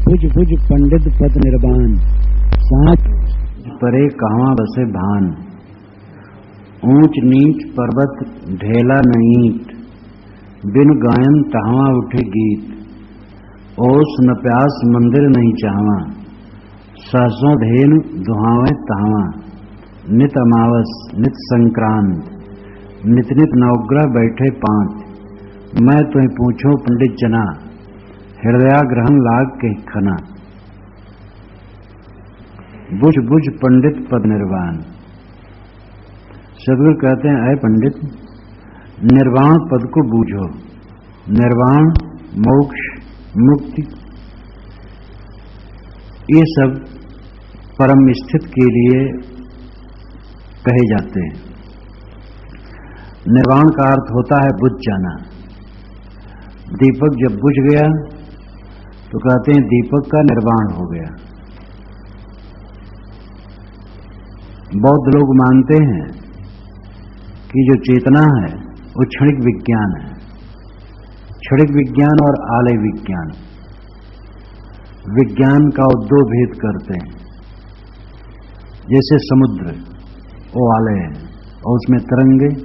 भुज भुज पंडित पद निर्वाण, साँच परे कहाँ बसे भान। ऊंच नीच पर्वत ढेला नहीं, बिन गायन तहाँ उठे गीत। ओस न प्यास मंदिर नहीं चाहवा, सहसों धेनु दुहावे तहावा। नित अमावस नित संक्रांत, नित नित नवग्रह बैठे पांच। मैं तुम्हें पूछूं पंडित जना, हृदयाग्रहण लाग के खना। बुझ बुझ पंडित पद निर्वाण। सदगुरु कहते हैं, अय पंडित, निर्वाण पद को बूझो। निर्वाण, मोक्ष, मुक्ति, ये सब परम स्थित के लिए कहे जाते हैं। निर्वाण का अर्थ होता है बुझ जाना। दीपक जब बुझ गया तो कहते हैं दीपक का निर्वाण हो गया। बौद्ध लोग मानते हैं कि जो चेतना है वो क्षणिक विज्ञान है। क्षणिक विज्ञान और आलय विज्ञान, विज्ञान का वो दो भेद करते हैं। जैसे समुद्र वो आलय है और उसमें तरंगे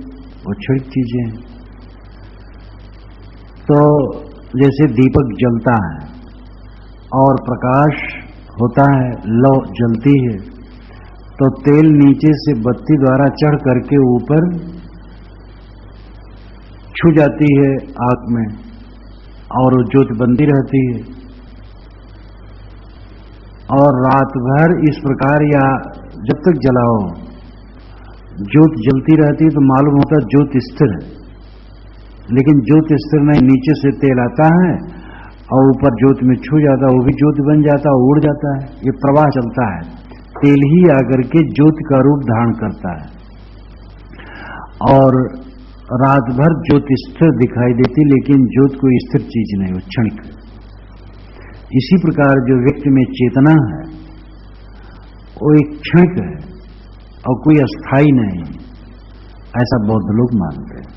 वो क्षणिक चीजें हैं। तो जैसे दीपक जलता है और प्रकाश होता है, लौ जलती है, तो तेल नीचे से बत्ती द्वारा चढ़ करके ऊपर छू जाती है आग में और ज्योत बंदी रहती है। और रात भर इस प्रकार या जब तक जलाओ ज्योत जलती रहती है तो मालूम होता है ज्योत स्थिर है, लेकिन ज्योत स्थिर नहीं, नीचे से तेल आता है और ऊपर ज्योत में छू जाता है, वो भी ज्योत बन जाता है, उड़ जाता है। ये प्रवाह चलता है, तेल ही आकर के ज्योत का रूप धारण करता है। और रात भर ज्योत स्थिर दिखाई देती, लेकिन ज्योत कोई स्थिर चीज नहीं, वो क्षणिक। इसी प्रकार जो व्यक्ति में चेतना है वो एक क्षणिक है और कोई अस्थाई नहीं, ऐसा बौद्ध लोग मानते हैं।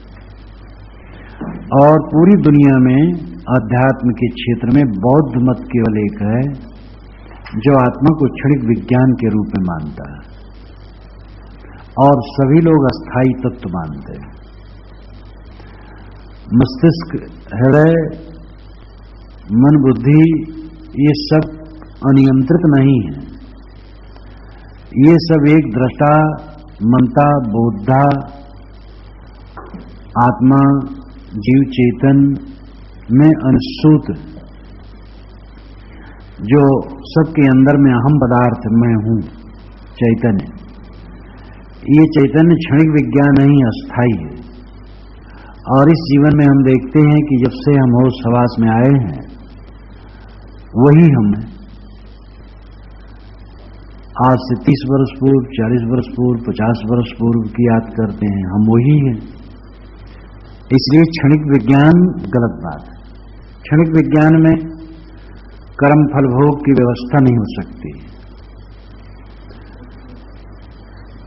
और पूरी दुनिया में अध्यात्म के क्षेत्र में बौद्ध मत केवल एक है जो आत्मा को क्षणिक विज्ञान के रूप में मानता है, और सभी लोग अस्थाई तत्व मानते हैं। मस्तिष्क, हृदय, मन, बुद्धि, ये सब अनियंत्रित नहीं है। ये सब एक दृष्टा, मनता, बोधा, आत्मा, जीव चेतन में अनुसूत, जो सबके अंदर में अहम पदार्थ मैं हूं, चैतन्य। ये चैतन्य क्षणिक विज्ञान नहीं, अस्थाई है। और इस जीवन में हम देखते हैं कि जब से हम होश हवास में आए हैं वही हम हैं। आज से 30 वर्ष पूर्व, 40 वर्ष पूर्व, 50 वर्ष पूर्व की याद करते हैं, हम वही हैं। इसलिए क्षणिक विज्ञान गलत बात है। क्षणिक विज्ञान में कर्म फल भोग की व्यवस्था नहीं हो सकती।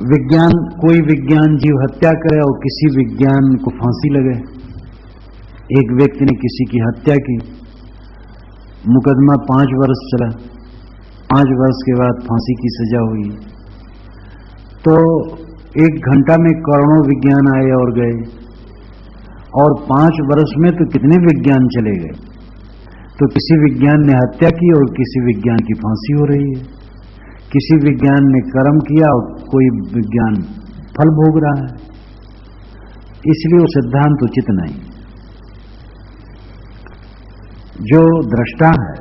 विज्ञान, कोई विज्ञान जीव हत्या करे और किसी विज्ञान को फांसी लगे। एक व्यक्ति ने किसी की हत्या की, मुकदमा 5 वर्ष चला, 5 वर्ष के बाद फांसी की सजा हुई। तो 1 घंटा में करोड़ों विज्ञान आए और गए, और 5 वर्ष में तो कितने विज्ञान चले गए। तो किसी विज्ञान ने हत्या की और किसी विज्ञान की फांसी हो रही है। किसी विज्ञान ने कर्म किया और कोई विज्ञान फल भोग रहा है। इसलिए वो सिद्धांत उचित नहीं। जो दृष्टा है,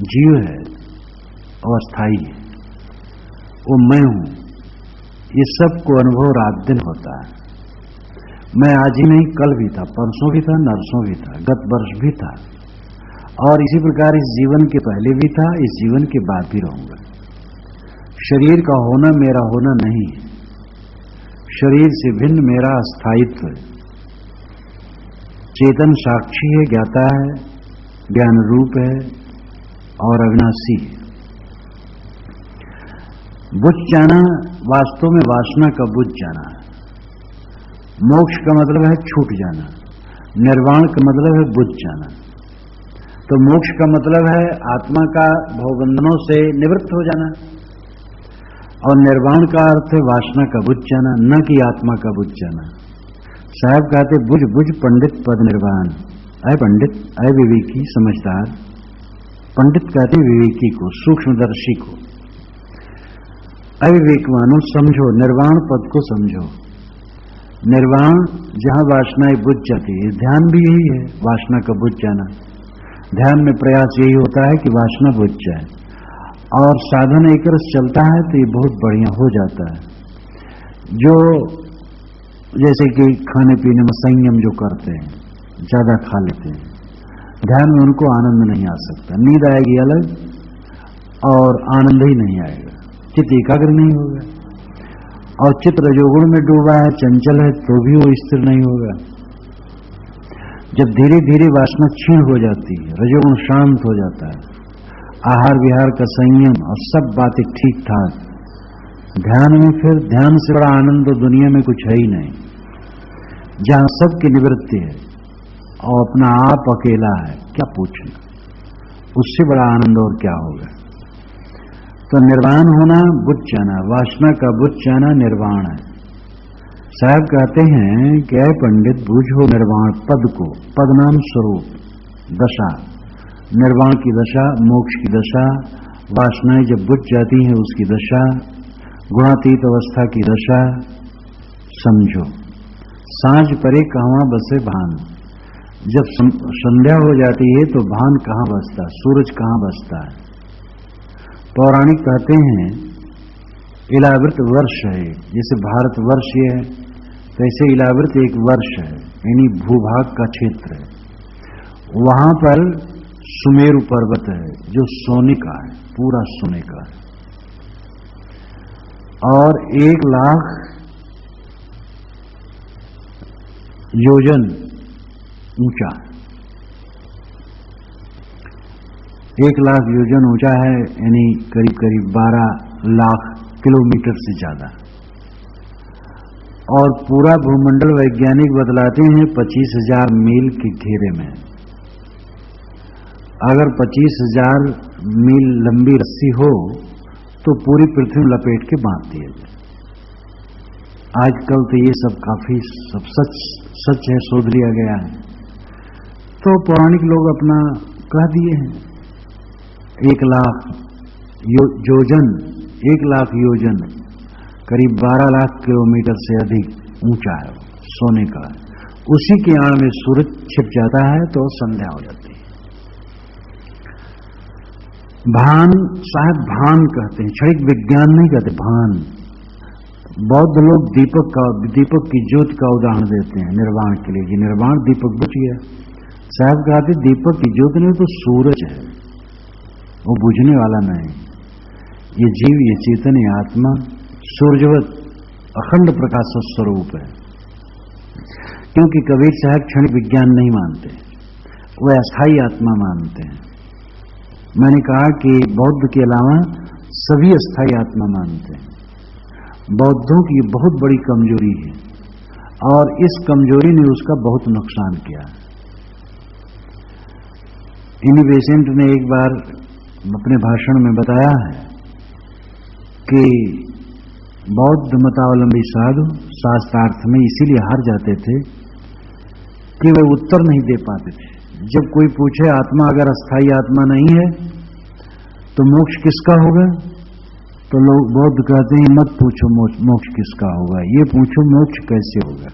जीव है, अस्थाई है, वो मैं हूं। ये सबको अनुभव रात दिन होता है। मैं आज ही नहीं, कल भी था, परसों भी था, नरसों भी था, गत वर्ष भी था, और इसी प्रकार इस जीवन के पहले भी था, इस जीवन के बाद भी रहूंगा। शरीर का होना मेरा होना नहीं है, शरीर से भिन्न मेरा अस्थायित्व है। चेतन साक्षी है, ज्ञाता है, ज्ञान रूप है और अविनाशी है। बुझ जाना वास्तव में वासना का बुझ जाना है। मोक्ष का मतलब है छूट जाना, निर्वाण का मतलब है बुझ जाना। तो मोक्ष का मतलब है आत्मा का भवबंधनों से निवृत्त हो जाना, और निर्वाण का अर्थ है वासना का बुझ जाना, न कि आत्मा का बुझ जाना। साहब कहते बुझ बुझ पंडित पद निर्वाण। अय पंडित, अय विवेकी, समझदार। पंडित कहते विवेकी को, सूक्ष्मदर्शी को। अविवेकवानों समझो, निर्वाण पद को समझो। निर्वाण जहां वासनाएं बुझ जाती है, ध्यान भी यही है, वासना का बुझ जाना। ध्यान में प्रयास यही होता है कि वासना बुझ जाए, और साधन एक रस चलता है तो ये बहुत बढ़िया हो जाता है। जो जैसे कि खाने पीने में संयम जो करते हैं, ज्यादा खा लेते हैं, ध्यान में उनको आनंद नहीं आ सकता, नींद आएगी अलग और आनंद ही नहीं आएगा, चित्त एकाग्र नहीं होगा। और चित्त रजोगुण में डूबा है, चंचल है, तो भी वो स्थिर नहीं होगा। जब धीरे धीरे वासना क्षीण हो जाती है, रजोगुण शांत हो जाता है, आहार विहार का संयम और सब बातें ठीक ठाक, ध्यान में फिर ध्यान से बड़ा आनंद तो दुनिया में कुछ है ही नहीं। जहां सबकी निवृत्ति है और अपना आप अकेला है, क्या पूछना, उससे बड़ा आनंद और क्या होगा। तो निर्वाण होना, बुझ जाना, वासना का बुझ जाना निर्वाण है। साहब कहते हैं कि ऐ पंडित बूझो निर्वाण पद को, पद नाम स्वरूप दशा, निर्वाण की दशा, मोक्ष की दशा, वासनाएं जब बुझ जाती हैं उसकी दशा, गुणातीत अवस्था की दशा समझो। सांझ परे कहाँ बसे भान। जब संध्या हो जाती है तो भान कहाँ बसता, सूरज कहाँ बसता है। पौराणिक कहते हैं इलावृत वर्ष है, जैसे भारत वर्ष ये है, तैसे इलावृत एक वर्ष है, यानी भूभाग का क्षेत्र है। वहां पर सुमेरु पर्वत है जो सोने का है, पूरा सोने का है, और 1,00,000 योजन ऊंचा, 1,00,000 योजन ऊंचा है, यानी करीब करीब 12 लाख किलोमीटर से ज्यादा। और पूरा भूमंडल वैज्ञानिक बतलाते हैं 25,000 मील के घेरे में। अगर 25,000 मील लंबी रस्सी हो तो पूरी पृथ्वी लपेट के बांधती है। आजकल तो ये सब काफी सब सच है, शोध लिया गया है। तो पौराणिक लोग अपना कह दिए हैं 1,00,000 योजन, 1,00,000 योजन करीब 12 लाख किलोमीटर से अधिक ऊंचा है, सोने का है। उसी के आड़ में सूरज छिप जाता है तो संध्या हो जाती है। भान, शायद भान कहते हैं, क्षणिक विज्ञान नहीं कहते, भान। बौद्ध लोग दीपक की ज्योत का उदाहरण देते हैं निर्वाण के लिए, कि निर्वाण दीपक बुझ गया। साहब कहते दीपक की ज्योत नहीं तो सूरज है, वो बुझने वाला नहीं। ये जीव, ये चेतन, ये आत्मा सूर्यवत अखंड प्रकाश स्वरूप है। क्योंकि कबीर साहब क्षणिक विज्ञान नहीं मानते, वह अस्थायी आत्मा मानते हैं। मैंने कहा कि बौद्ध के अलावा सभी अस्थायी आत्मा मानते हैं। बौद्धों की बहुत बड़ी कमजोरी है, और इस कमजोरी ने उसका बहुत नुकसान किया। इन्हीं बेसेंट ने एक बार अपने भाषण में बताया है कि बौद्ध मतावलंबी साधु शास्त्रार्थ में इसीलिए हार जाते थे कि वे उत्तर नहीं दे पाते थे। जब कोई पूछे आत्मा अगर अस्थायी आत्मा नहीं है तो मोक्ष किसका होगा, तो लोग बौद्ध कहते हैं मत पूछो मोक्ष किसका होगा, ये पूछो मोक्ष कैसे होगा।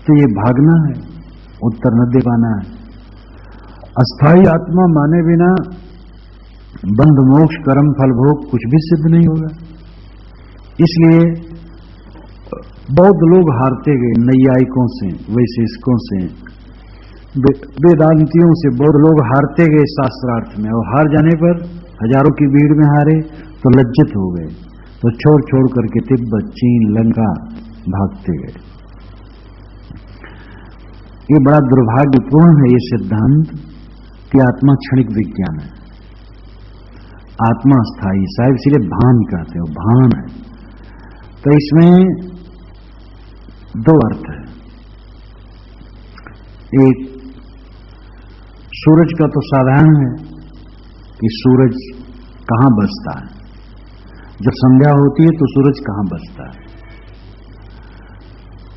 तो ये भागना है, उत्तर न दे पाना है। अस्थायी आत्मा माने बिना बंध मोक्ष कर्म फल भोग कुछ भी सिद्ध नहीं होगा। इसलिए बौद्ध लोग हारते गए, नैयायिकों से, वैशेषिकों से, वेदांतियों से बौद्ध लोग हारते गए शास्त्रार्थ में। और हार जाने पर हजारों की भीड़ में हारे तो लज्जित हो गए, तो छोड़ छोड़ करके तिब्बत, चीन, लंका भागते गए। ये बड़ा दुर्भाग्यपूर्ण है ये सिद्धांत कि आत्मा क्षणिक विज्ञान है, आत्मा स्थायी। साहब इसीलिए भान कहते हो, भान है। तो इसमें दो अर्थ है, एक सूरज का तो साधारण है कि सूरज कहां बसता है। जब संध्या होती है तो सूरज कहां बसता है।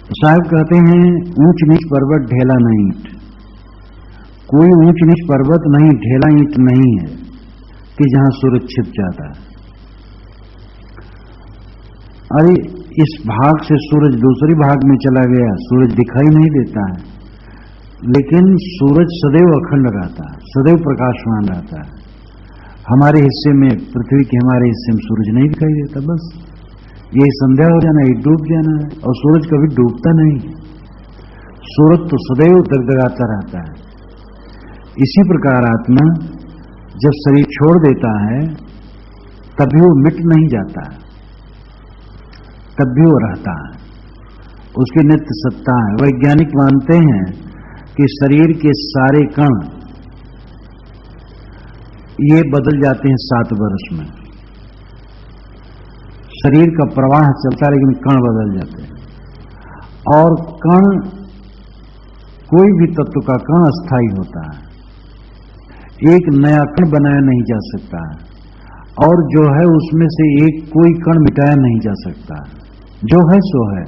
तो साहब कहते हैं ऊंच नीच पर्वत ढेला नहीं ईंट। कोई ऊंच नीच पर्वत नहीं, ढेला ईंट नहीं है कि जहां सूरज छिप जाता है। अरे इस भाग से सूरज दूसरी भाग में चला गया, सूरज दिखाई नहीं देता है, लेकिन सूरज सदैव अखंड रहता है, सदैव प्रकाशमान रहता है। हमारे हिस्से में पृथ्वी के हमारे हिस्से में सूरज नहीं दिखाई देता, बस यही संध्या हो जाना, यही डूब जाना है। और सूरज कभी डूबता नहीं, सूरज तो सदैव दगदगाता रहता है। इसी प्रकार आत्मा जब शरीर छोड़ देता है तब भी वो मिट नहीं जाता है, तब भी वो रहता है, उसकी नित्य सत्ता है। वैज्ञानिक मानते हैं कि शरीर के सारे कण ये बदल जाते हैं 7 वर्ष में। शरीर का प्रवाह चलता है लेकिन कण बदल जाते हैं। और कण, कोई भी तत्व का कण अस्थायी होता है, एक नया कण बनाया नहीं जा सकता, और जो है उसमें से एक कोई कण मिटाया नहीं जा सकता, जो है सो है।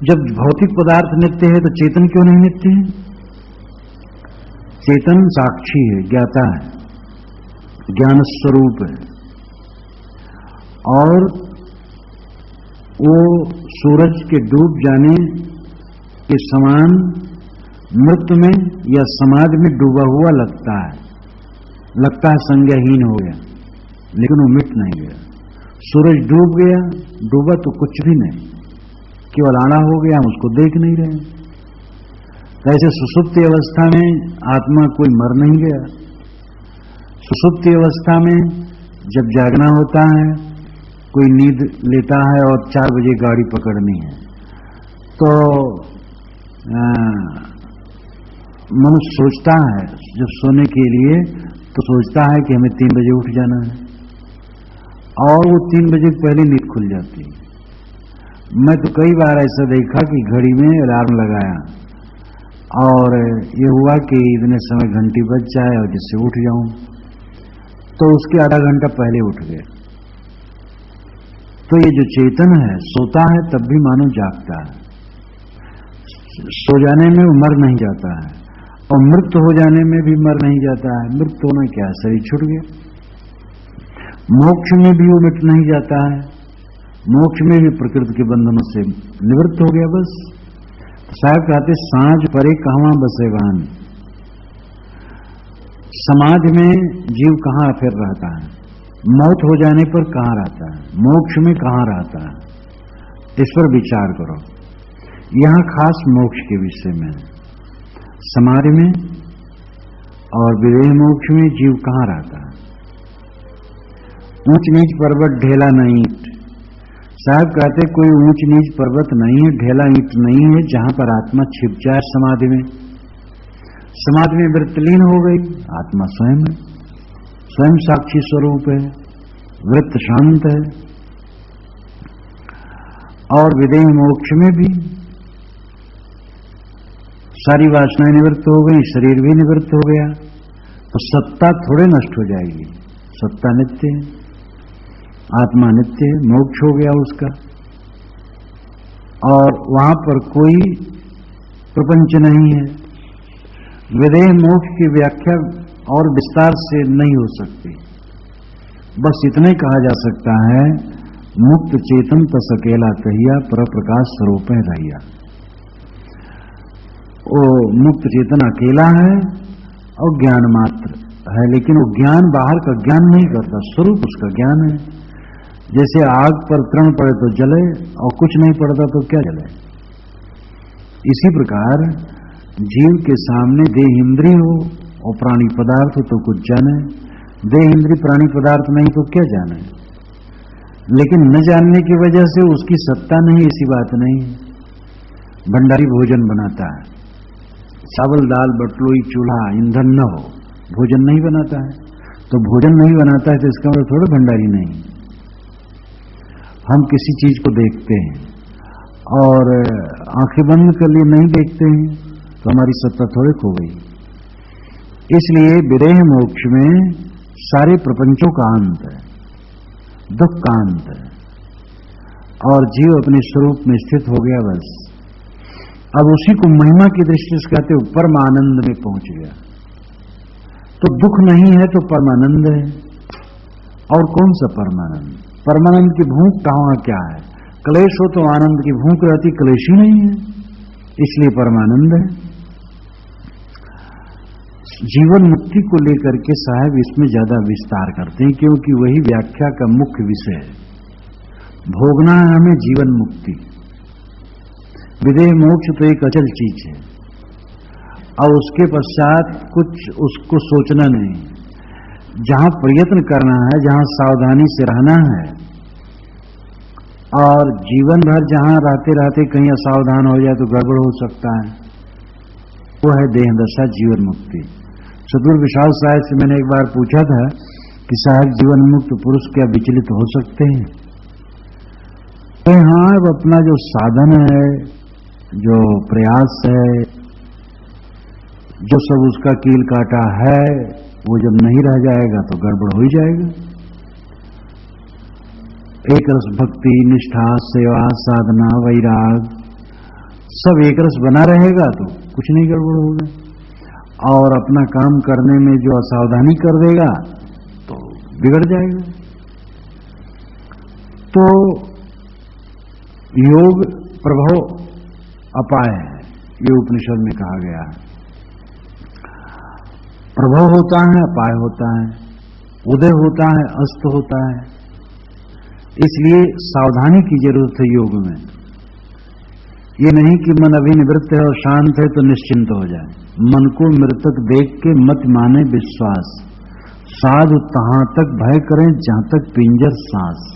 जब भौतिक पदार्थ नित्य है तो चेतन क्यों नहीं नित्य है? चेतन साक्षी है, ज्ञाता है, ज्ञान स्वरूप है, और वो सूरज के डूब जाने के समान मृत्यु में या समाधि में डूबा हुआ लगता है संज्ञाहीन हो गया, लेकिन वो मिट नहीं गया। सूरज डूब गया, डूबा तो कुछ भी नहीं, केवल आड़ा हो गया, हम उसको देख नहीं रहे। ऐसे सुसुप्ति अवस्था में आत्मा कोई मर नहीं गया। सुसुप्ति अवस्था में जब जागना होता है, कोई नींद लेता है और 4 बजे गाड़ी पकड़नी है, तो मनुष्य सोचता है जब सोने के लिए, तो सोचता है कि हमें 3 बजे उठ जाना है, और वो 3 बजे पहले नींद खुल जाती है। मैं तो कई बार ऐसा देखा कि घड़ी में अलार्म लगाया और ये हुआ कि इतने समय घंटी बज जाए और जिससे उठ जाऊं, तो उसके आधा घंटा पहले उठ गए। तो ये जो चेतन है सोता है तब भी मानो जागता है, सो जाने में वो मर नहीं जाता है, और मृत्यु हो जाने में भी मर नहीं जाता है। मृत्यु होना क्या, शरीर छूट गया। मोक्ष में भी वो मिट नहीं जाता है, मोक्ष में भी प्रकृति के बंधनों से निवृत्त हो गया, बस। तो साहब कहते सांझ परे कहवां बसे वाहन। समाधि में जीव कहां फिर रहता है, मौत हो जाने पर कहां रहता है, मोक्ष में कहां रहता है, इस पर विचार करो। यहां खास मोक्ष के विषय में, समाधि में और विदेह मोक्ष में जीव कहां रहता है। ऊंच नीच पर्वत ढेला नहीं ईंट। साहब कहते कोई ऊंच नीच पर्वत नहीं है, ढेला ईंट नहीं है जहां पर आत्मा छिप जाए समाधि में। समाधि में वृत्तलीन हो गई, आत्मा स्वयं है, स्वयं साक्षी स्वरूप है, वृत्त शांत है। और विदेह मोक्ष में भी सारी वासनाएं निवृत्त हो गई, शरीर भी निवृत्त हो गया, तो सत्ता थोड़े नष्ट हो जाएगी, सत्ता नित्य है, आत्मा नित्य है, मोक्ष हो गया उसका। और वहां पर कोई प्रपंच नहीं है। विदेह मोक्ष की व्याख्या और विस्तार से नहीं हो सकती, बस इतने कहा जा सकता है मुक्त चेतन तस अकेला कहिया पर प्रकाश स्वरूप है रहिया। वो मुक्त चेतन अकेला है और ज्ञान मात्र है, लेकिन वो ज्ञान बाहर का ज्ञान नहीं करता, स्वरूप उसका ज्ञान है। जैसे आग पर तृण पड़े तो जले और कुछ नहीं पड़ता तो क्या जले, इसी प्रकार जीव के सामने देह इंद्रिय हो और प्राणी पदार्थ हो तो कुछ जाने, देह इंद्रिय प्राणी पदार्थ नहीं तो क्या जाने। लेकिन न जानने की वजह से उसकी सत्ता नहीं, ऐसी बात नहीं। भंडारी भोजन बनाता है, चावल दाल बटलोई चूल्हा ईंधन न हो, भोजन नहीं बनाता है, तो भोजन नहीं बनाता है तो इसका मतलब थोड़ा भंडारी नहीं। हम किसी चीज को देखते हैं और आंखें बंद कर लिए नहीं देखते हैं तो हमारी सत्ता थोड़ी खो गई। इसलिए विदेह मोक्ष में सारे प्रपंचों का अंत है, दुख का अंत है, और जीव अपने स्वरूप में स्थित हो गया। बस अब उसी को महिमा की दृष्टि से कहते हुए परमानंद में पहुंच गया। तो दुख नहीं है तो परमानंद है। और कौन सा परमानंद? परमानंद की भूख कहां क्या है? क्लेश हो तो आनंद की भूख रहती, क्लेश ही नहीं है, इसलिए परमानंद है। जीवन मुक्ति को लेकर के साहब इसमें ज्यादा विस्तार करते हैं, क्योंकि वही व्याख्या का मुख्य विषय है। भोगना है हमें जीवन मुक्ति। विदेह मोक्ष तो एक अचल चीज है, और उसके पश्चात कुछ उसको सोचना नहीं। जहां प्रयत्न करना है, जहां सावधानी से रहना है, और जीवन भर जहां रहते रहते कहीं असावधान हो जाए तो गड़बड़ हो सकता है, वो है देह दशा जीवन मुक्ति। सदगुरु विशाल साहब से मैंने एक बार पूछा था कि साहब जीवन मुक्त पुरुष क्या विचलित हो सकते हैं? तो हाँ, अब अपना जो साधन है, जो प्रयास है, जो सब उसका कील काटा है, वो जब नहीं रह जाएगा तो गड़बड़ हो ही जाएगा। एक रस भक्ति, निष्ठा, सेवा, साधना, वैराग सब एक रस बना रहेगा तो कुछ नहीं गड़बड़ होगा। और अपना काम करने में जो असावधानी कर देगा तो बिगड़ जाएगा। तो योग प्रभव अपाय है, ये उपनिषद में कहा गया है। प्रभव होता है, अपाय होता है, उदय होता है, अस्त होता है। इसलिए सावधानी की जरूरत है योग में। ये नहीं कि मन अभी निवृत्त है और शांत है तो निश्चिंत हो जाए। मन को मृतक देख के मत माने विश्वास, साधु तहां तक भय करें जहां तक पिंजर सांस।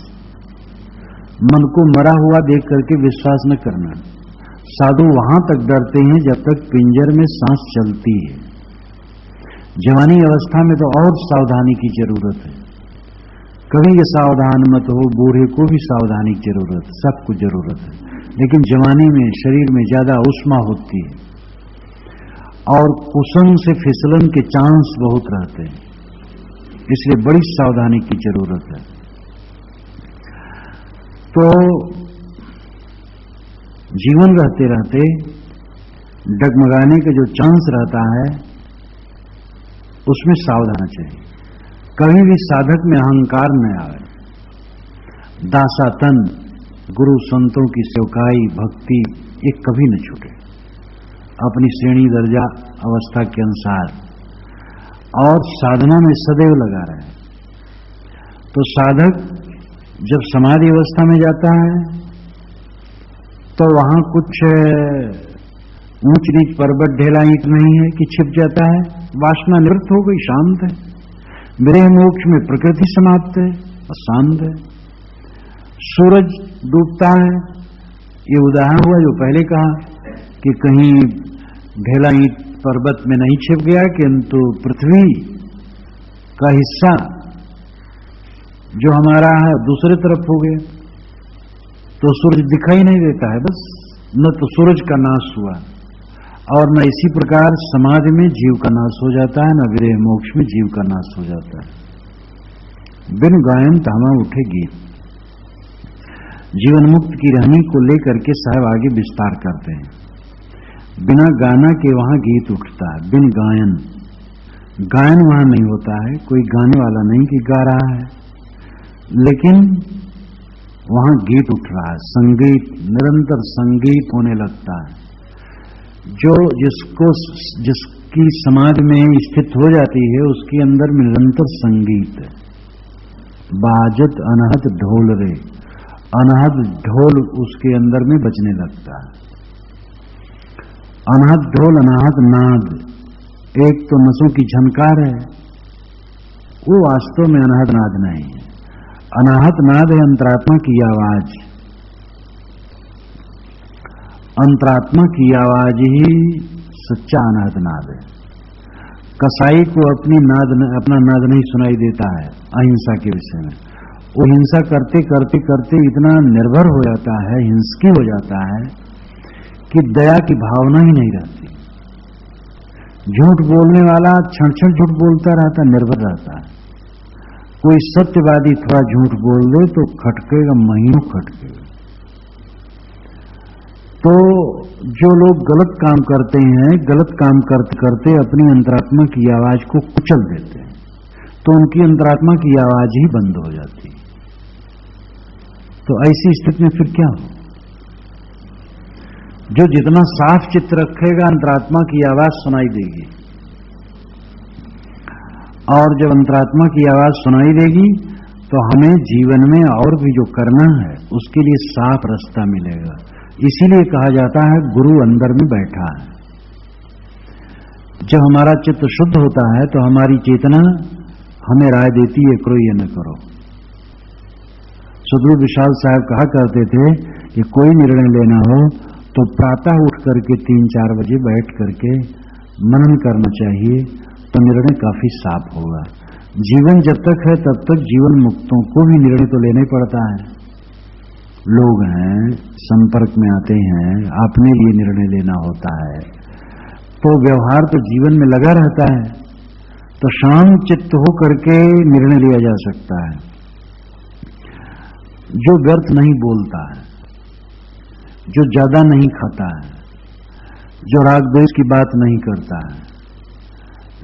मन को मरा हुआ देख करके विश्वास न करना। साधु वहां तक डरते हैं जब तक पिंजर में सांस चलती है। जवानी अवस्था में तो और सावधानी की जरूरत है। कभी ये सावधान मत हो, बूढ़े को भी सावधानी की जरूरत है, सबको जरूरत है। लेकिन जवानी में शरीर में ज्यादा उष्मा होती है और कुसुम से फिसलन के चांस बहुत रहते हैं, इसलिए बड़ी सावधानी की जरूरत है। तो जीवन रहते रहते डगमगाने का जो चांस रहता है उसमें सावधान चाहिए। कभी भी साधक में अहंकार न आवे। दासातन, गुरु संतों की सेवकाई, भक्ति, ये कभी न छूटे। अपनी श्रेणी दर्जा अवस्था के अनुसार और साधना में सदैव लगा रहे। तो साधक जब समाधि अवस्था में जाता है तो वहां कुछ ऊंच नीच पर्वत ढेला ईंट नहीं है कि छिप जाता है। वासना निवृत्त हो गई, शांत है। विदेह मोक्ष में प्रकृति समाप्त है और शांत है। सूरज डूबता है, ये उदाहरण हुआ जो पहले कहा कि कहीं ढेला ईंट पर्वत में नहीं छिप गया, किंतु पृथ्वी का हिस्सा जो हमारा है दूसरे तरफ हो गया, तो सूरज दिखाई नहीं देता है। बस न तो सूरज का नाश हुआ और न इसी प्रकार समाधि में जीव का नाश हो जाता है, न विदेह मोक्ष में जीव का नाश हो जाता है। बिन गायन तामा उठे गीत। जीवन मुक्त की रहनी को लेकर के साहब आगे विस्तार करते हैं। बिना गाना के वहां गीत उठता है, बिन गायन। गायन वहां नहीं होता है, कोई गाने वाला नहीं कि गा रहा है, लेकिन वहां गीत उठ रहा है। संगीत, निरंतर संगीत होने लगता है। जो जिसकी समाधि में स्थित हो जाती है उसके अंदर में निरंतर संगीत है। बाजत अनहद ढोल रे, अनहद ढोल उसके अंदर में बजने लगता है। अनहद ढोल, अनहद नाद, एक तो नसों की झनकार है, वो वास्तव में अनहद नाद नहीं है। अनाहत नाद है अंतरात्मा की आवाज। अंतरात्मा की आवाज ही सच्चा अनाहत नाद है। कसाई को अपना नाद नहीं सुनाई देता है अहिंसा के विषय में। वो हिंसा करते करते करते इतना निर्भर हो जाता है, हिंसकी हो जाता है कि दया की भावना ही नहीं रहती। झूठ बोलने वाला क्षण क्षण झूठ बोलता रहता, निर्भर रहता है। कोई सत्यवादी थोड़ा झूठ बोल दे तो खटकेगा, महीनों खटकेगा। तो जो लोग गलत काम करते हैं, गलत काम करते करते अपनी अंतरात्मा की आवाज को कुचल देते हैं, तो उनकी अंतरात्मा की आवाज ही बंद हो जाती है। तो ऐसी स्थिति में फिर क्या हो? जो जितना साफ चित्त रखेगा अंतरात्मा की आवाज सुनाई देगी, और जब अंतरात्मा की आवाज सुनाई देगी तो हमें जीवन में और भी जो करना है उसके लिए साफ रास्ता मिलेगा। इसीलिए कहा जाता है गुरु अंदर में बैठा है। जब हमारा चित्त शुद्ध होता है तो हमारी चेतना हमें राय देती है, करो ये न करो। सदगुरु विशाल साहब कहा करते थे कि कोई निर्णय लेना हो तो प्रातः उठ करके 3-4 बजे बैठ करके मनन करना चाहिए, तो निर्णय काफी साफ होगा। जीवन जब तक है तब तक जीवन मुक्तों को भी निर्णय तो लेना ही पड़ता है। लोग हैं, संपर्क में आते हैं, अपने लिए निर्णय लेना होता है, तो व्यवहार तो जीवन में लगा रहता है। तो शांत चित्त हो करके निर्णय लिया जा सकता है। जो व्यर्थ नहीं बोलता है, जो ज्यादा नहीं खाता है, जो राग द्वेष की बात नहीं करता है,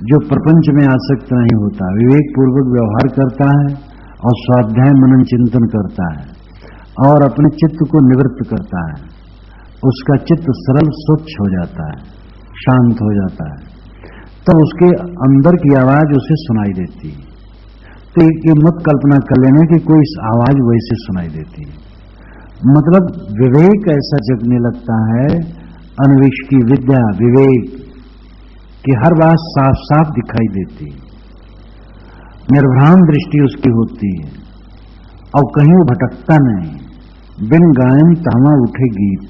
जो प्रपंच में आसक्त नहीं होता, विवेक पूर्वक व्यवहार करता है और स्वाध्याय मनन चिंतन करता है और अपने चित्त को निवृत्त करता है, उसका चित्त सरल स्वच्छ हो जाता है, शांत हो जाता है, तब उसके अंदर की आवाज उसे सुनाई देती है। तो ये मत कल्पना कर लेना कि कोई आवाज वैसे सुनाई देती है। मतलब विवेक ऐसा जगने लगता है, अन्वेष की विद्या, विवेक कि हर बात साफ साफ दिखाई देती है, निर्भ्राम दृष्टि उसकी होती है और कहीं वो भटकता नहीं। बिन गायन तहमा उठे गीत,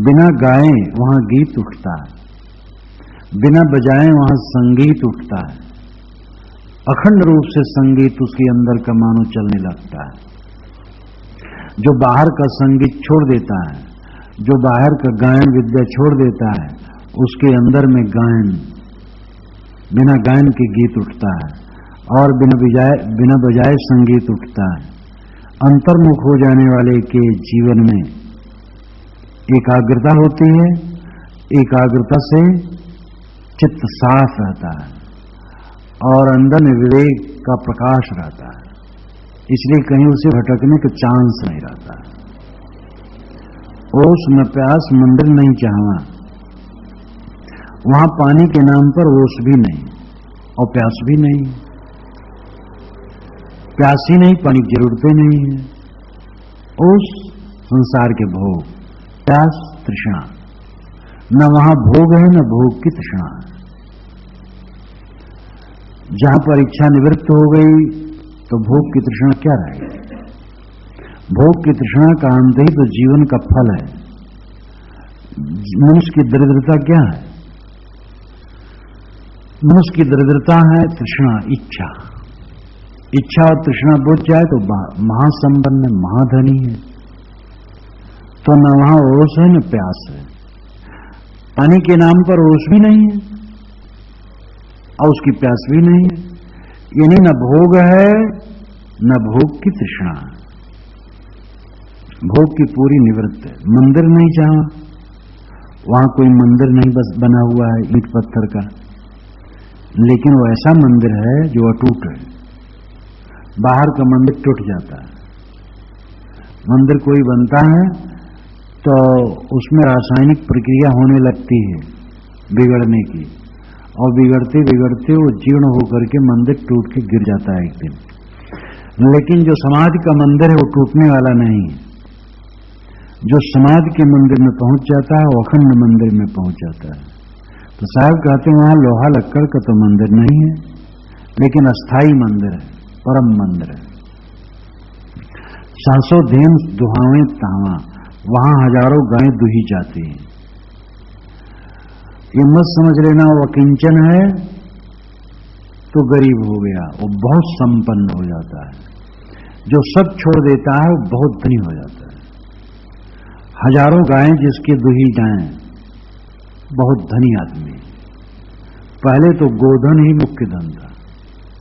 बिना गाए वहां गीत उठता है, बिना बजाए वहां संगीत उठता है। अखंड रूप से संगीत उसके अंदर का मानो चलने लगता है। जो बाहर का संगीत छोड़ देता है, जो बाहर का गायन विद्या छोड़ देता है, उसके अंदर में गायन, बिना गायन के गीत उठता है और बिना बजाए संगीत उठता है। अंतर्मुख हो जाने वाले के जीवन में एकाग्रता होती है, एकाग्रता से चित्त साफ रहता है और अंदर में विवेक का प्रकाश रहता है, इसलिए कहीं उसे भटकने का चांस नहीं रहता। ओस न प्यास मंदिर नहीं चाहवा, वहां पानी के नाम पर ओस भी नहीं और प्यास भी नहीं। प्यास ही नहीं, पानी की जरूरतें नहीं है। ओस संसार के भोग, प्यास तृष्णा। न वहां भोग है न भोग की तृष्णा। जहां पर इच्छा निवृत्त हो गई तो भोग की तृष्णा क्या रहेगी? भोग की तृष्णा का अंत ही तो जीवन का फल है। मनुष्य की दरिद्रता क्या है? मनुष्य की दरिद्रता है तृष्णा, इच्छा। इच्छा और तृष्णा बुझ जाए तो महासंपन्न, महाधनी है। तो न वहां ओस है न प्यास है। पानी के नाम पर ओस भी नहीं है और उसकी प्यास भी नहीं है, यानी न भोग है न भोग की तृष्णा। भोग की पूरी निवृत्त है। मंदिर नहीं चाहा, वहां कोई मंदिर नहीं बस बना हुआ है ईंट पत्थर का, लेकिन वो ऐसा मंदिर है जो अटूट है। बाहर का मंदिर टूट जाता है। मंदिर कोई बनता है तो उसमें रासायनिक प्रक्रिया होने लगती है बिगड़ने की, और बिगड़ते बिगड़ते वो जीर्ण होकर के मंदिर टूट के गिर जाता है एक दिन। लेकिन जो समाधि का मंदिर है वो टूटने वाला नहीं है। जो समाधि के मंदिर में पहुंच जाता है वो अखंड मंदिर में पहुंच जाता है। तो साहब कहते हैं वहां लोहा लक्कड़ का तो मंदिर नहीं है, लेकिन अस्थाई मंदिर है, परम मंदिर है। सासों धेन दुहावें तावा, वहां हजारों गायें दुही जाती हैं। ये मत समझ लेना वो अकिंचन है तो गरीब हो गया, वो बहुत संपन्न हो जाता है। जो सब छोड़ देता है वो बहुत धनी हो जाता है। हजारों गायें जिसके दुही जाएं, बहुत धनी आदमी। पहले तो गोधन ही मुख्य धन था।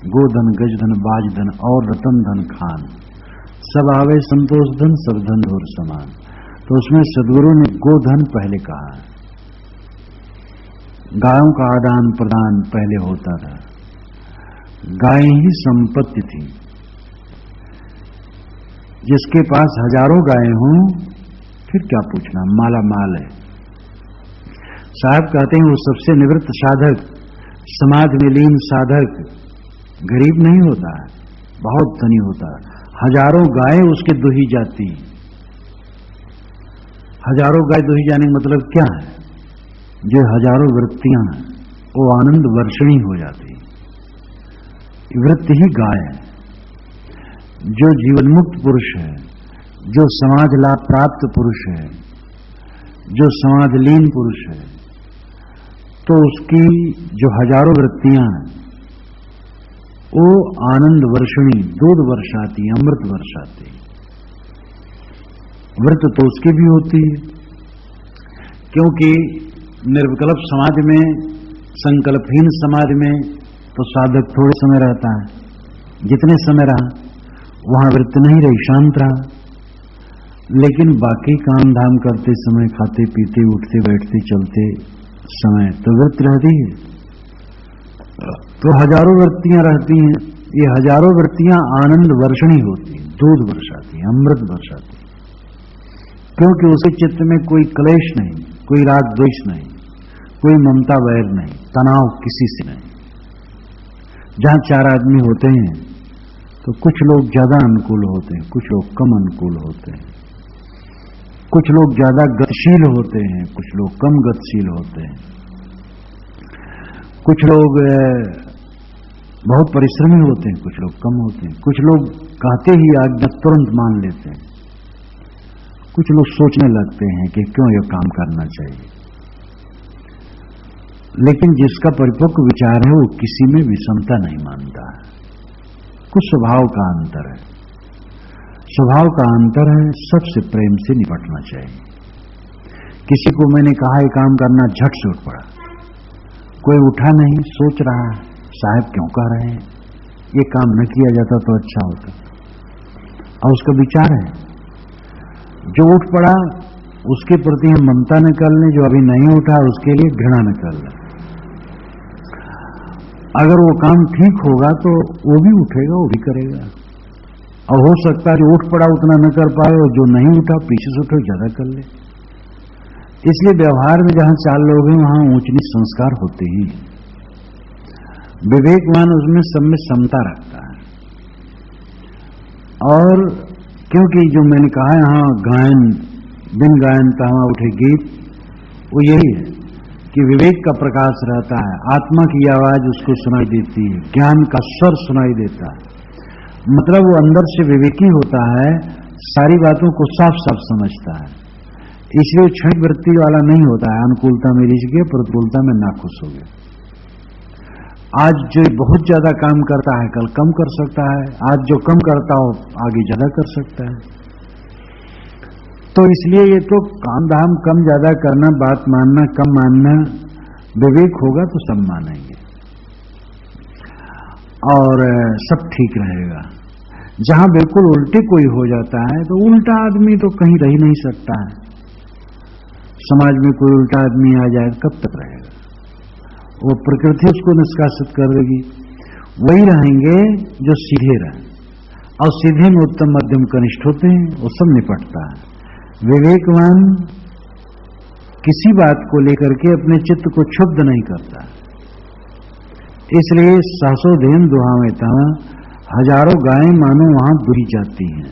गोधन, गजधन, बाजधन और रतन धन खान, सब आवे संतोष धन, सब धन धोर समान। तो उसमें सद्गुरु ने गोधन पहले कहा है। गायों का आदान प्रदान पहले होता था, गाय ही संपत्ति थी। जिसके पास हजारों गायें हों फिर क्या पूछना, माला माल है। साहब कहते हैं वो सबसे निवृत्त साधक, समाज में लीन साधक गरीब नहीं होता है, बहुत धनी होता है। हजारों गायें उसके दुही जाती। हजारों गाय दुही जाने का मतलब क्या है? जो हजारों वृत्तियां हैं वो आनंद वर्षणी हो जाती। वृत्ति ही गाय है। जो जीवन मुक्त पुरुष है, जो समाज लाभ प्राप्त पुरुष है, जो समाज लीन पुरुष है, तो उसकी जो हजारों वृत्तियां हैं वो आनंद वर्षणी, दूध वर्षाती, अमृत वर्षाती। व्रत तो उसकी भी होती है, क्योंकि निर्विकल्प समाज में, संकल्पहीन समाज में तो साधक थोड़े समय रहता है। जितने समय रहा वहां वृत्ति नहीं रही, शांत रहा। लेकिन बाकी काम धाम करते समय, खाते पीते, उठते बैठते, चलते समय तो वृत्ति रहती है। तो हजारों वृत्तियां रहती हैं। ये हजारों वृत्तियां आनंद वर्षणी होती, दूध वर्षाती, अमृत वर्षाती। क्योंकि उसके चित्त में कोई क्लेश नहीं, कोई राग द्वेष नहीं, कोई ममता वैर नहीं, तनाव किसी से नहीं। जहां चार आदमी होते हैं तो कुछ लोग ज्यादा अनुकूल होते हैं, कुछ लोग कम अनुकूल होते हैं, कुछ लोग ज्यादा गतिशील होते हैं, कुछ लोग कम गतिशील होते हैं, कुछ लोग बहुत परिश्रमी होते हैं, कुछ लोग कम होते हैं, कुछ लोग कहते ही आज्ञा तुरंत मान लेते हैं, कुछ लोग सोचने लगते हैं कि क्यों यह काम करना चाहिए। लेकिन जिसका परिपक्व विचार है वो किसी में विषमता नहीं मानता है। कुछ स्वभाव का अंतर है, स्वभाव का अंतर है, सबसे प्रेम से निपटना चाहिए। किसी को मैंने कहा ये काम करना, झट से उठ पड़ा, कोई उठा नहीं, सोच रहा है साहब क्यों कह रहे हैं, ये काम न किया जाता तो अच्छा होता, और उसका विचार है। जो उठ पड़ा उसके प्रति हम ममता न कर लें, जो अभी नहीं उठा उसके लिए घृणा न कर लें। अगर वो काम ठीक होगा तो वो भी उठेगा, वो भी करेगा। और हो सकता है जो उठ पड़ा उतना न कर पाए, और जो नहीं उठा पीछे से उठे ज्यादा कर ले। इसलिए व्यवहार में जहां चार लोग हैं वहां ऊंच नीच संस्कार होते ही। विवेकवान उसमें सब में समता रखता है। और क्योंकि जो मैंने कहा यहां गायन, बिन गायन तहाँ उठे गीत, वो यही है कि विवेक का प्रकाश रहता है, आत्मा की आवाज उसको सुनाई देती है, ज्ञान का स्वर सुनाई देता है। मतलब वो अंदर से विवेकी होता है, सारी बातों को साफ साफ समझता है। इसलिए क्षणिक वृत्ति वाला नहीं होता है, अनुकूलता में रिझ गए, प्रतिकूलता में नाखुश हो गए। आज जो बहुत ज्यादा काम करता है कल कम कर सकता है, आज जो कम करता हो आगे ज्यादा कर सकता है। तो इसलिए ये तो काम धाम कम ज्यादा करना, बात मानना कम मानना, विवेक होगा तो सब मानेंगे और सब ठीक रहेगा। जहां बिल्कुल उल्टे कोई हो जाता है तो उल्टा आदमी तो कहीं रह ही नहीं सकता है। समाज में कोई उल्टा आदमी आ जाए कब तक रहेगा? वो प्रकृति उसको निष्कासित कर देगी। वही रहेंगे जो सीधे रहें, और सीधे में उत्तम मध्यम कनिष्ठ होते हैं, वो सब निपटता है। विवेकवान किसी बात को लेकर के अपने चित्त को क्षुब्ध नहीं करता। इसलिए सहसोधेन दुहावेता, हजारों गायें मानो वहां दुही जाती हैं,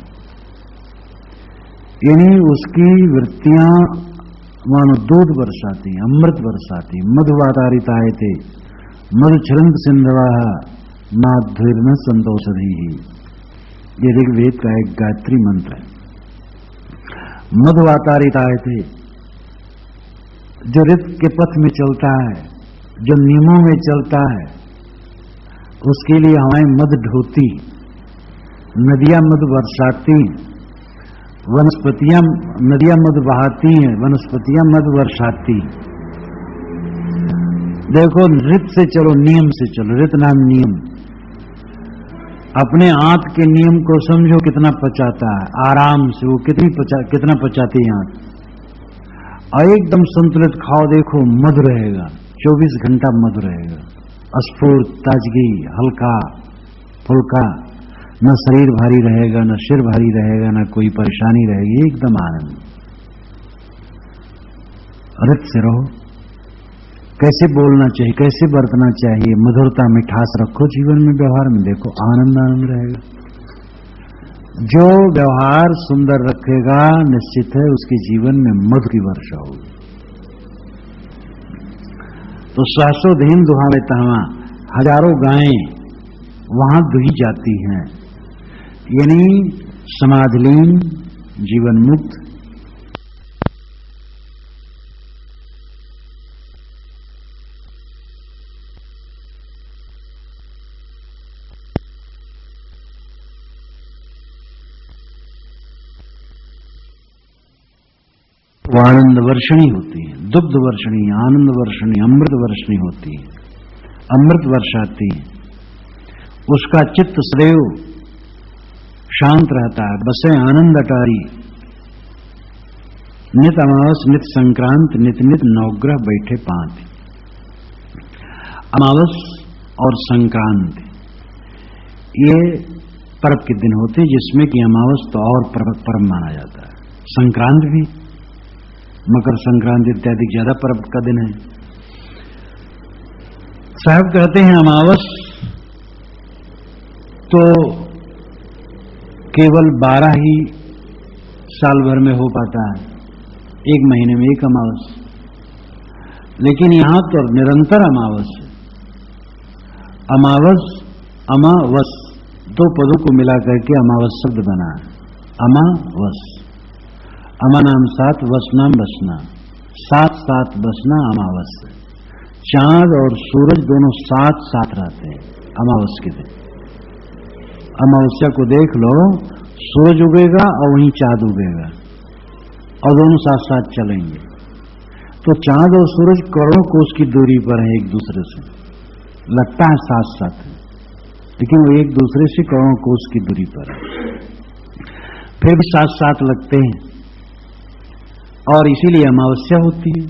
यानी उसकी वृत्तियां मानो दूध बरसाती, अमृत बरसाती, मधुवातारिताए थे, मधु छरंग सिंधवा माधुर्न संतोषधि ही। ये ऋग्वेद का एक गायत्री मंत्र है। मधुवातारिताए थे, जो ऋत के पथ में चलता है, जो नियमों में चलता है, उसके लिए हवाएं मध ढोती, नदियां मध बरसाती, वनस्पतियां, नदियां मध बहाती हैं, वनस्पतियां मध वर्षाती। देखो, रित से चलो, नियम से चलो। रित नाम नियम। अपने आंत के नियम को समझो कितना पचाता है, आराम से वो कितना पचाती है आंत। और एकदम संतुलित खाओ, देखो मधु रहेगा, 24 घंटा मधु रहेगा, स्फूर्त, ताजगी, हल्का फुल्का, न शरीर भारी रहेगा, न सिर भारी रहेगा, न कोई परेशानी रहेगी, एकदम आनंद। रित से रहो। कैसे बोलना चाहिए, कैसे बरतना चाहिए, मधुरता मिठास रखो जीवन में, व्यवहार में, देखो आनंद आनंद रहेगा। जो व्यवहार सुंदर रखेगा निश्चित है उसके जीवन में मधु की वर्षा होगी। तो सहसोधीन दुहावे तहवा, हजारों गायें वहां दुही जाती हैं, यानी समाधिलीन, जीवन मुक्त। वो आनंद वर्षणी होती है, दुग्ध वर्षणी, आनंद वर्षणी, अमृत वर्षणी होती है, अमृत वर्षाती है। उसका चित्त सदैव शांत रहता है, बसे आनंद अटारी। नित अमावस नित संक्रांत, नित नित नवग्रह बैठे पांति। अमावस और संक्रांत ये पर्व के दिन होते हैं, जिसमें कि अमावस तो और पर्व माना जाता है, संक्रांत भी, मकर संक्रांति इत्यादि ज्यादा पर्व का दिन है। साहब कहते हैं अमावस तो केवल 12 ही साल भर में हो पाता है, एक महीने में एक अमावस। लेकिन यहां तो निरंतर अमावस है। अमावस, अमावस, दो पदों को मिलाकर के अमावस शब्द बना है, अमावस। अमा नाम सात, वस नाम बसना, साथ साथ बसना अमावस। चांद और सूरज दोनों साथ साथ रहते हैं अमावस के दिन। अमावस्या को देख लो, सूरज उगेगा और वहीं चांद उगेगा और दोनों साथ साथ चलेंगे। तो चांद और सूरज करोड़ों कोस की दूरी पर है एक दूसरे से, लगता है साथ साथ है, लेकिन वो एक दूसरे से करोड़ों कोस की दूरी पर है, फिर भी साथ साथ लगते हैं और इसीलिए अमावस्या होती है।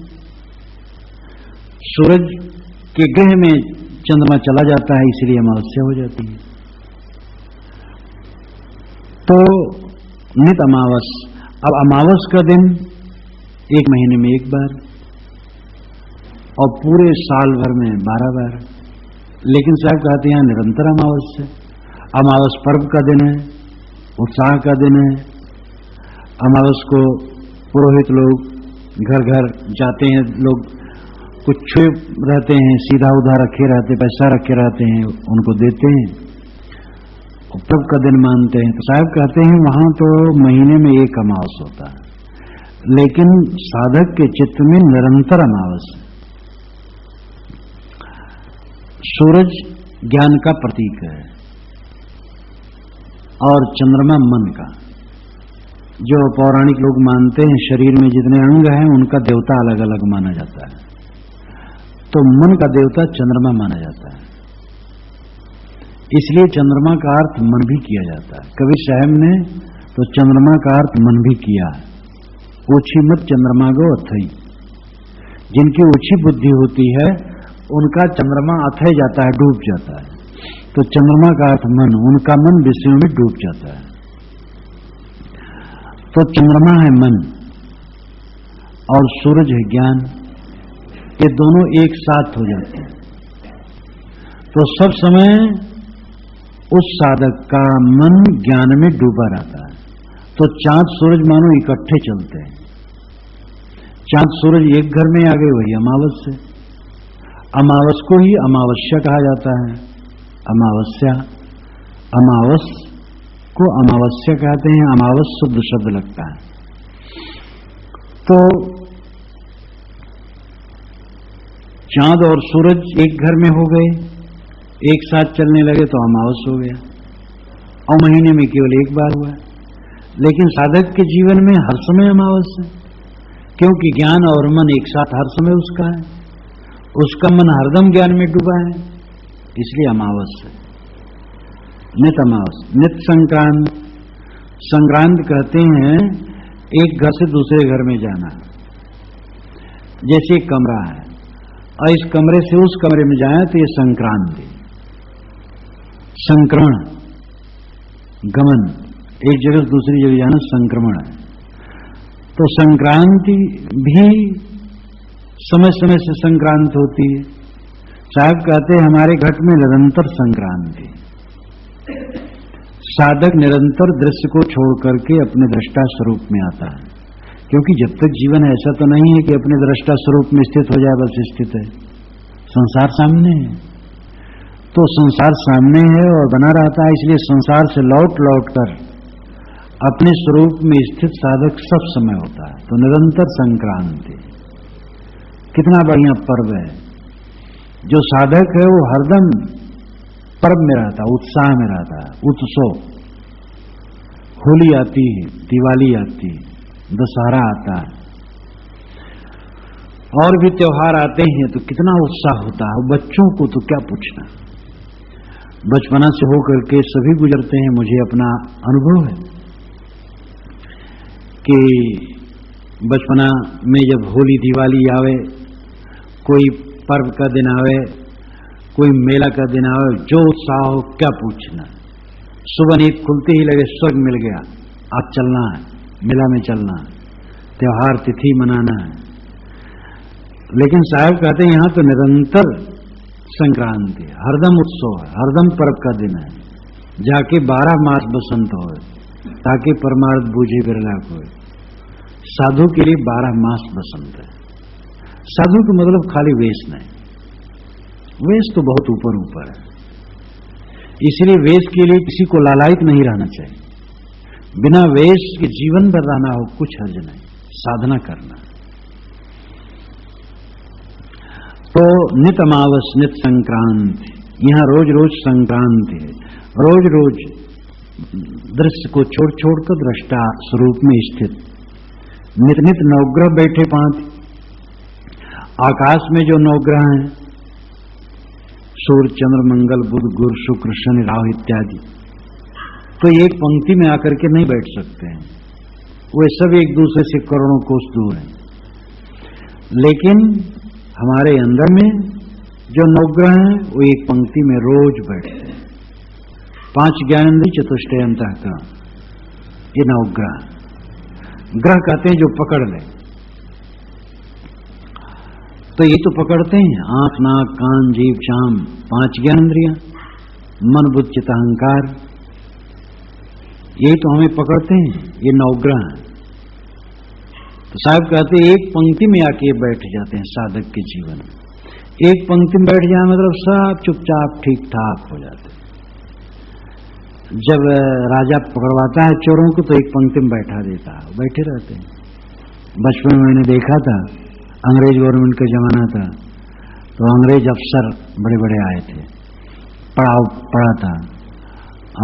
सूरज के ग्रह में चंद्रमा चला जाता है, इसीलिए अमावस्या हो जाती है। तो नित अमावस। अब अमावस का दिन एक महीने में एक बार और पूरे साल भर में 12 बार। लेकिन साहब कहते हैं निरंतर अमावस है। अमावस पर्व का दिन है, उत्साह का दिन है। अमावस को पुरोहित लोग घर घर जाते हैं, लोग कुछ छुए रहते हैं, सीधा उधा रखे रहते, पैसा रखे रहते हैं, उनको देते हैं, पर्व का दिन मानते हैं। तो साहब कहते हैं वहां तो महीने में एक अमावस होता है, लेकिन साधक के चित्त में निरंतर अमावस है। सूरज ज्ञान का प्रतीक है और चंद्रमा मन का। जो पौराणिक लोग मानते हैं शरीर में जितने अंग हैं उनका देवता अलग अलग माना जाता है, तो मन का देवता चंद्रमा माना जाता है, इसलिए चंद्रमा का अर्थ मन भी किया जाता है। कबीर साहब ने तो चंद्रमा का अर्थ मन भी किया है। ओछी मत चंद्रमा गो अथई, जिनकी ओछी बुद्धि होती है उनका चंद्रमा अथई जाता है, डूब जाता है। तो चंद्रमा का अर्थ मन, उनका मन विषयों में डूब जाता है। तो चंद्रमा है मन और सूरज है ज्ञान, ये दोनों एक साथ हो जाते हैं। तो सब समय उस साधक का मन ज्ञान में डूबा रहता है। तो चांद सूरज मानो इकट्ठे चलते हैं। चांद सूरज एक घर में आ गए, वही अमावस से। अमावस को ही अमावस्या कहा जाता है। अमावस्या, अमावस को अमावस्या कहते हैं। अमावस शुद्ध शब्द लगता है। तो चांद और सूरज एक घर में हो गए, एक साथ चलने लगे तो अमावस हो गया, और महीने में केवल एक बार हुआ। लेकिन साधक के जीवन में हर समय अमावस है, क्योंकि ज्ञान और मन एक साथ हर समय उसका है। उसका मन हरदम ज्ञान में डूबा है, इसलिए अमावस है, नित अमावस। नित संक्रांत, संक्रांत कहते हैं एक घर से दूसरे घर में जाना। जैसे एक कमरा है और इस कमरे से उस कमरे में जाए तो ये संक्रांति। संक्रमण, गमन, एक जगह से दूसरी जगह जाना संक्रमण है। तो संक्रांति भी समय समय से संक्रांत होती है। साहब कहते हैं हमारे घट में निरंतर संक्रांति। साधक निरंतर दृश्य को छोड़ करके अपने दृष्टा स्वरूप में आता है, क्योंकि जब तक जीवन है ऐसा तो नहीं है कि अपने दृष्टा स्वरूप में स्थित हो जाए, बस स्थित है। संसार सामने है, तो संसार सामने है और बना रहता है, इसलिए संसार से लौट लौट कर अपने स्वरूप में स्थित साधक सब समय होता है। तो निरंतर संक्रांति कितना बढ़िया पर्व है। जो साधक है वो हरदम पर्व में रहता, उत्साह में रहता है। उत्सव, होली आती है, दिवाली आती है, दशहरा आता है, और भी त्योहार आते हैं तो कितना उत्साह होता है। बच्चों को तो क्या पूछना, बचपना से होकर के सभी गुजरते हैं। मुझे अपना अनुभव है कि बचपना में जब होली दिवाली आवे, कोई पर्व का दिन आवे, कोई मेला का दिन आवे, जो उत्साह हो क्या पूछना। सुबह नींद खुलते ही लगे स्वर्ग मिल गया, आज चलना है, मेला में चलना है, त्योहार तिथि मनाना है। लेकिन साहब कहते हैं यहां तो निरंतर संक्रांति, हरदम उत्सव है, हरदम पर्व का दिन है। जाके 12 मास बसंत हो, ताकि परमार्थ बूझे बिरला कोई। साधु के लिए 12 मास बसंत है। साधु का मतलब खाली वेश नहीं, वेश तो बहुत ऊपर ऊपर है, इसलिए वेश के लिए किसी को लालायित नहीं रहना चाहिए। बिना वेश के जीवन भर रहना हो कुछ हर्ज नहीं, साधना करना। तो नित अमावस नित संक्रांति, यहां रोज रोज संक्रांति है। रोज रोज दृश्य को छोड़ छोड़कर दृष्टा स्वरूप में स्थित। नित नित नवग्रह बैठे 5, आकाश में जो नवग्रह हैं, सूर्य, चंद्र, मंगल, बुध, गुरु, शुक्र, शनि, राहु इत्यादि, तो एक पंक्ति में आकर के नहीं बैठ सकते हैं, वे सब एक दूसरे से करोड़ों कोस दूर हैं। लेकिन हमारे अंदर में जो नवग्रह हैं वो एक पंक्ति में रोज बैठते हैं। 5 ज्ञानेंद्रिय, चतुष्टय अंतःकरण, ये नवग्रह। ग्रह कहते हैं जो पकड़ ले, तो ये तो पकड़ते हैं आंख, नाक, कान, जीभ, चाम, 5 ज्ञानेंद्रियां, मन, बुद्धि, चित्त, अहंकार, यही तो हमें पकड़ते हैं, ये नवग्रह है। तो साहब कहते हैं एक पंक्ति में आके बैठ जाते हैं साधक के जीवन में। एक पंक्ति में बैठ जाए मतलब सब चुपचाप ठीक ठाक हो जाते हैं। जब राजा पकड़वाता है चोरों को तो एक पंक्ति में बैठा देता है, बैठे रहते हैं। बचपन में मैंने देखा था, अंग्रेज गवर्नमेंट का जमाना था, तो अंग्रेज अफसर बड़े बड़े आए थे, पड़ाव पड़ा था,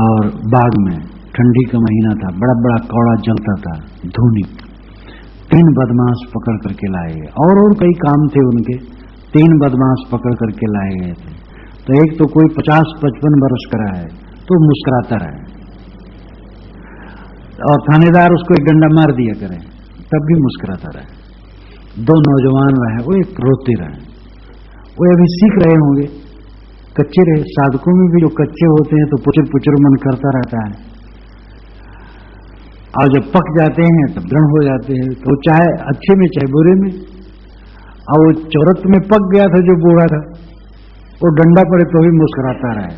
और बाग में ठंडी का महीना था, बड़ा बड़ा कौड़ा जलता था, धूनी। 3 बदमाश पकड़ करके लाए गए, और कई काम थे उनके। 3 बदमाश पकड़ करके लाए गए थे। तो एक तो कोई 50-55 वर्ष का है, तो मुस्कुराता रहे, और थानेदार उसको एक डंडा मार दिया करे तब भी मुस्कुराता रहे। 2 नौजवान रहे, वो एक रोते रहे, वो अभी सीख रहे होंगे, कच्चे रहे। साधकों में भी जो कच्चे होते हैं तो पुचर पुचर मन करता रहता है, और जब पक जाते हैं तब दृढ़ हो जाते हैं। तो चाहे अच्छे में चाहे बुरे में, और वो चौरत में पक गया था जो बूढ़ा था, वो डंडा पड़े तो भी मुस्कुराता रहे,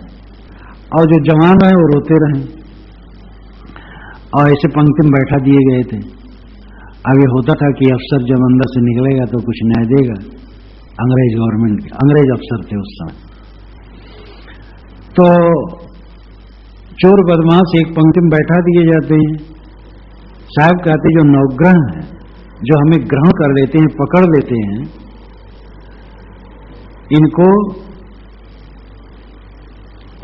और जो जवान रहे वो रोते रहे। और ऐसे पंक्ति में बैठा दिए गए थे। अब ये होता था कि अफसर जब अंदर से निकलेगा तो कुछ न्याय देगा। अंग्रेज गवर्नमेंट के अंग्रेज अफसर थे उस समय। तो चोर बदमाश एक पंक्ति में बैठा दिए जाते हैं। साहब कहते जो नवग्रह है, जो हमें ग्रहण कर लेते हैं, पकड़ लेते हैं, इनको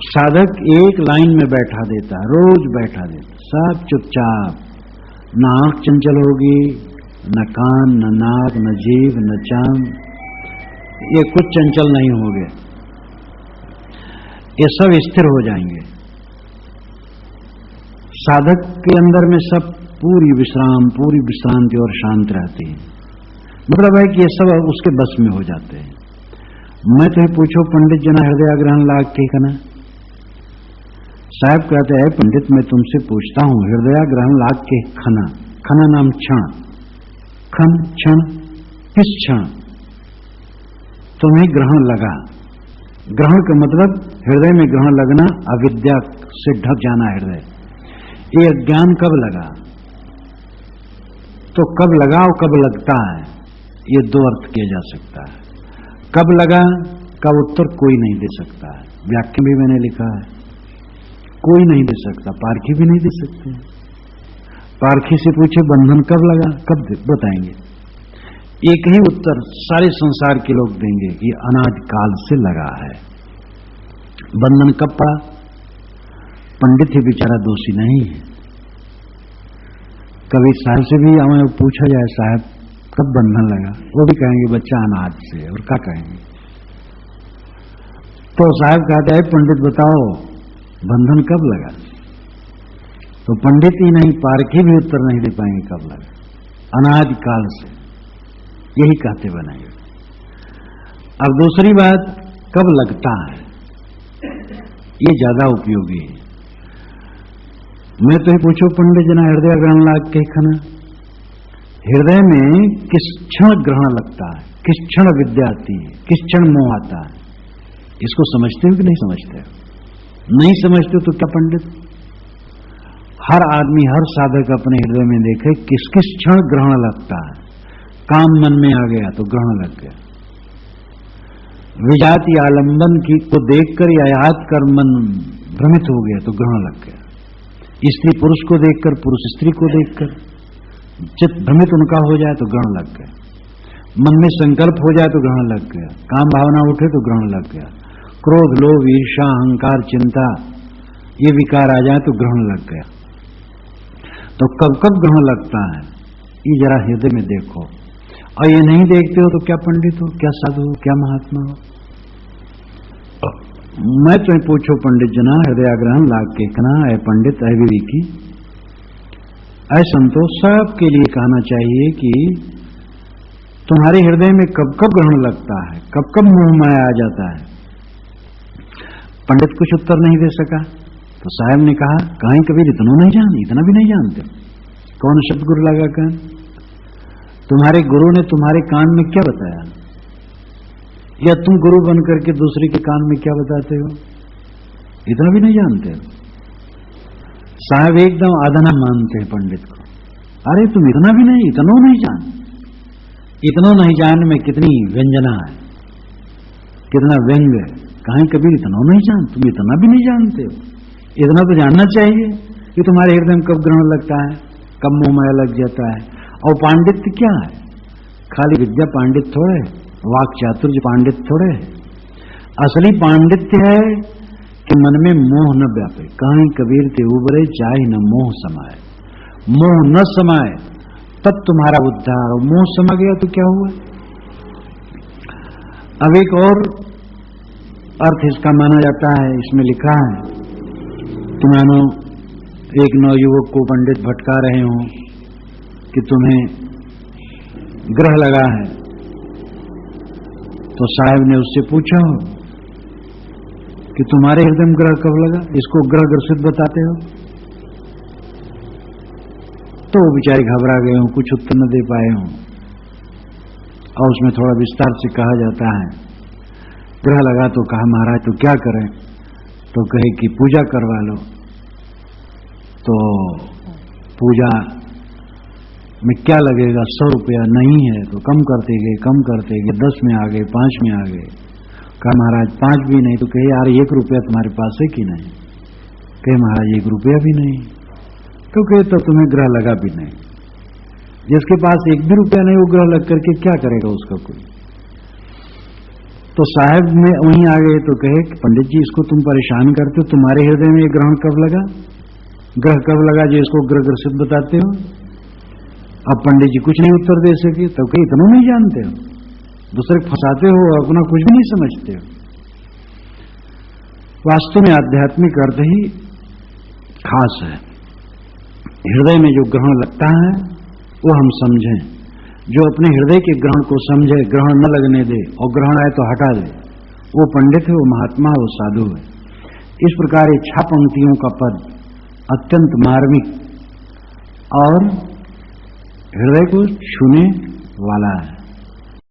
साधक एक लाइन में बैठा देता है, रोज बैठा देता, सब चुपचाप। न आंख चंचल होगी, न कान, न नाक, न जीभ, न चाम, ये कुछ चंचल नहीं होंगे, ये सब स्थिर हो जाएंगे। साधक के अंदर में सब पूरी विश्रांति और शांत रहती है। मतलब है कि ये सब उसके बस में हो जाते हैं। मैं तुम्हें पूछो पंडित जना हृदय ग्रहण लाग के खना। साहब कहते हैं पंडित मैं तुमसे पूछता हूं हृदय ग्रहण लाग के खना, खना नाम क्षण, खन क्षण, किस क्षण तुम्हें ग्रहण लगा? ग्रहण का मतलब हृदय में ग्रहण लगना, अविद्या से ढक जाना हृदय। ये अज्ञान कब लगा? तो कब लगा और कब लगता है, ये दो अर्थ किया जा सकता है। कब लगा का उत्तर कोई नहीं दे सकता है। व्याख्या भी मैंने लिखा है, कोई नहीं दे सकता, पारखी भी नहीं दे सकते। पारखी से पूछे बंधन कब लगा, कब बताएंगे? एक ही उत्तर सारे संसार के लोग देंगे कि अनादि काल से लगा है। बंधन कब पड़ा? पंडित ही बेचारा दोषी नहीं है। कभी साहब से भी हमें पूछा जाए साहब कब बंधन लगा, वो भी कहेंगे बच्चा अनाज से, और क्या कहेंगे? तो साहब कहता है पंडित बताओ बंधन कब लगा? तो पंडित ही नहीं पारखी भी उत्तर नहीं दे पाएंगे कब लगा। अनादि काल से, यही कहते बनाएंगे। अब दूसरी बात कब लगता है, ये ज्यादा उपयोगी है। मैं तो पूछो पंडित जना हृदय ग्रहण लाग के खना, हृदय में किस क्षण ग्रहण लगता है, किस क्षण विद्या आती है, किस क्षण मोह आता है, इसको समझते हो कि नहीं समझते हो? नहीं समझते हो तो क्या पंडित? हर आदमी हर साधक अपने हृदय में देखे किस किस क्षण ग्रहण लगता है। काम मन में आ गया तो ग्रहण लग गया, विजाति आलंबन की को देखकर या याद कर मन भ्रमित हो गया तो ग्रहण लग गया, स्त्री पुरुष को देखकर पुरुष स्त्री को देखकर चित्त भ्रमित उनका हो जाए तो ग्रहण लग गया, मन में संकल्प हो जाए तो ग्रहण लग गया, काम भावना उठे तो ग्रहण लग गया, क्रोध लोभ ईर्ष्या अहंकार चिंता ये विकार आ जाए तो ग्रहण लग गया। तो कब कब ग्रहण लगता है ये जरा हृदय में देखो, और ये नहीं देखते हो तो क्या पंडित हो, क्या साधु हो, क्या महात्मा हो? मैं तुम्हें पूछो पंडित जना हृदय ग्रहण लाग के कना है पंडित है विवेकी ऐ संतो, सबके लिए कहना चाहिए कि तुम्हारे हृदय में कब कब ग्रहण लगता है, कब कब मोह माया आ जाता है। पंडित कुछ उत्तर नहीं दे सका तो साहब ने कहा कहीं कबीर इतना नहीं जान, इतना भी नहीं जानते। कौन शब्द गुरु लगा कान? तुम्हारे गुरु ने तुम्हारे कान में क्या बताया, या तुम गुरु बन करके दूसरे के कान में क्या बताते हो? इतना भी नहीं जानते हो। साहब एकदम आधना मानते हैं पंडित को। अरे तुम इतना भी नहीं, इतना नहीं जान। इतना नहीं जान में कितनी व्यंजना है, कितना व्यंग है। कहीं कभी इतना नहीं जान, तुम इतना भी नहीं जानते हो। इतना तो जानना चाहिए कि तुम्हारे हृदय में कब ग्रहण लगता है, कब मोह माया लग जाता है। और पांडित्य क्या है? खाली विद्या पांडित थोड़े, वाक चातुर्य पांडित थोड़े। असली पांडित्य है कि मन में मोह न व्यापे। कहीं कबीर ते उबरे चाहे न मोह समाये, मोह न समाये तब तुम्हारा उद्धार। और मोह समा गया तो क्या हुआ? अब एक और अर्थ इसका माना जाता है, इसमें लिखा है कि मानो एक नवयुवक को पंडित भटका रहे हो कि तुम्हें ग्रह लगा है, तो साहब ने उससे पूछा हो कि तुम्हारे हृदय में ग्रह कब लगा, इसको ग्रह ग्रसित बताते हो? तो वो बेचारे घबरा गए हों, कुछ उत्तर न दे पाए हों। और उसमें थोड़ा विस्तार से कहा जाता है ग्रह लगा तो कहा महाराज तो क्या करें? तो कहे कि पूजा करवा लो। तो पूजा में क्या लगेगा? 100 रुपया। नहीं है तो कम करते गए, कम करते गए, 10 में आ गए, 5 में आ गए। कहा महाराज 5 भी नहीं। तो कहे यार 1 रुपया तुम्हारे पास है कि नहीं? कहे महाराज 1 रुपया भी नहीं। तो कहे तो तुम्हें ग्रह लगा भी नहीं। जिसके पास 1 भी रुपया नहीं वो ग्रह लग करके क्या करेगा उसका कोई? तो साहब में वहीं आ गए तो कहे कि पंडित जी इसको तुम परेशान करते हो, तुम्हारे हृदय में ये ग्रहण कब लगा, ग्रह कब लगा जो इसको ग्रह ग्रसित बताते हो? अब पंडित जी कुछ नहीं उत्तर दे सके। तो कहे इतना नहीं जानते हो? दूसरे को फंसाते हो, अपना कुछ भी नहीं समझते हो। वास्तव में आध्यात्मिक अर्थ ही खास है। हृदय में जो ग्रहण लगता है वो हम समझें। जो अपने हृदय के ग्रहण को समझे, ग्रहण न लगने दे और ग्रहण आए तो हटा दे, वो पंडित है, वो महात्मा है, वो साधु है। इस प्रकार ये 6 पंक्तियों का पद अत्यंत मार्मिक और हृदय को छूने वाला है।